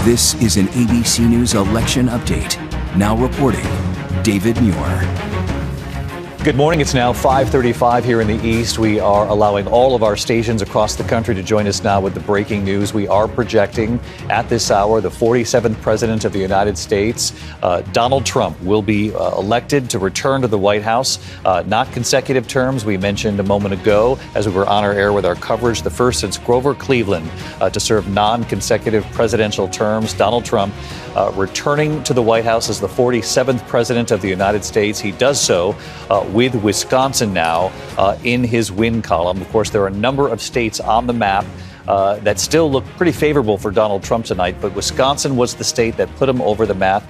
This is an ABC News election update. Now reporting, David Muir. Good morning. It's now 5:35 here in the East. We are allowing all of our stations across the country to join us now with the breaking news. We are projecting at this hour the 47th president of the United States, Donald Trump, will be elected to return to the White House. Not consecutive terms. We mentioned a moment ago as we were on our air with our coverage, the first since Grover Cleveland to serve non-consecutive presidential terms. Donald Trump returning to the White House as the 47th president of the United States. He does so with Wisconsin now in his win column. Of course, there are a number of states on the map that still look pretty favorable for Donald Trump tonight, but Wisconsin was the state that put him over the map,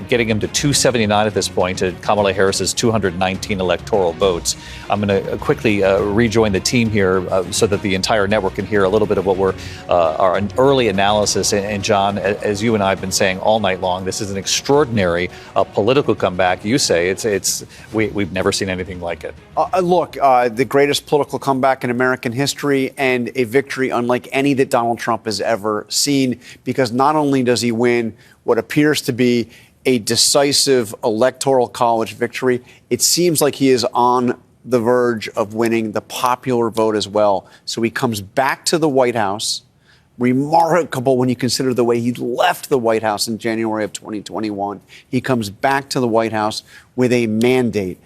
getting him to 279 at this point, to Kamala Harris's 219 electoral votes. I'm going to quickly rejoin the team here so that the entire network can hear a little bit of what we're our early analysis. And John, as you and I have been saying all night long, this is an extraordinary political comeback. You say we've never seen anything like it. Look, the greatest political comeback in American history, and a victory unlike any that Donald Trump has ever seen, because not only does he win what appears to be a decisive electoral college victory, it seems like he is on the verge of winning the popular vote as well. So he comes back to the White House. Remarkable when you consider the way he left the White House in January of 2021. He comes back to the White House with a mandate.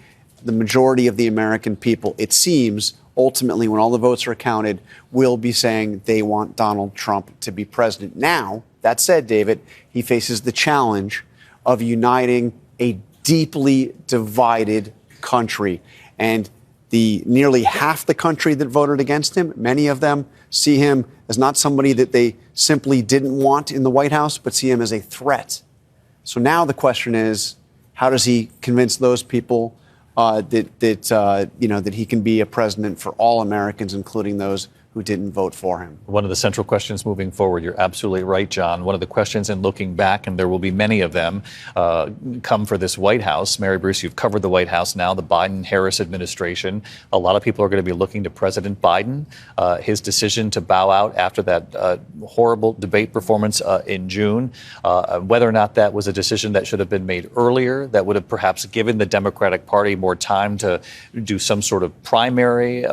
The majority of the American people, it seems, ultimately, when all the votes are counted, will be saying they want Donald Trump to be president. Now, that said, David, he faces the challenge of uniting a deeply divided country. And the nearly half the country that voted against him, many of them see him as not somebody that they simply didn't want in the White House, but see him as a threat. So now the question is, how does he convince those people that he can be a president for all Americans, including those who didn't vote for him? One of the central questions moving forward, you're absolutely right, John. One of the questions in looking back, and there will be many of them, come for this White House. Mary Bruce, you've covered the White House now, the Biden-Harris administration. A lot of people are going to be looking to President Biden, his decision to bow out after that horrible debate performance in June, whether or not that was a decision that should have been made earlier, that would have perhaps given the Democratic Party more time to do some sort of primary.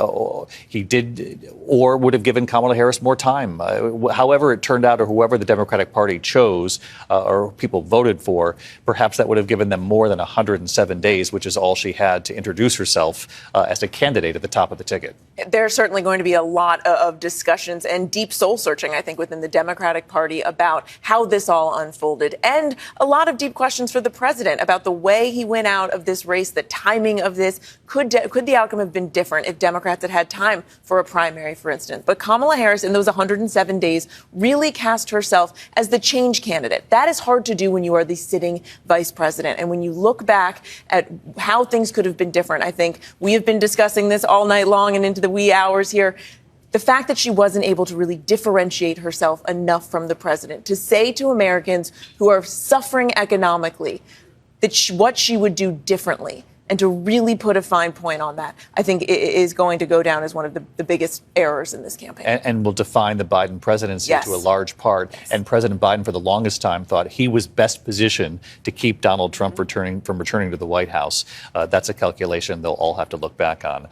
He did, or would have given Kamala Harris more time. However it turned out, or whoever the Democratic Party chose or people voted for, perhaps that would have given them more than 107 days, which is all she had to introduce herself as a candidate at the top of the ticket. There's certainly going to be a lot of discussions and deep soul searching, I think, within the Democratic Party about how this all unfolded, and a lot of deep questions for the president about the way he went out of this race, the timing of this. Could the outcome have been different if Democrats had had time for a primary, for instance? But Kamala Harris, in those 107 days, really cast herself as the change candidate. That is hard to do when you are the sitting vice president. And when you look back at how things could have been different, I think we have been discussing this all night long and into the wee hours here. The fact that she wasn't able to really differentiate herself enough from the president to say to Americans who are suffering economically that what she would do differently, and to really put a fine point on that, I think is going to go down as one of the biggest errors in this campaign. And will define the Biden presidency to a large part. Yes. And President Biden, for the longest time, thought he was best positioned to keep Donald Trump returning to the White House. That's a calculation they'll all have to look back on.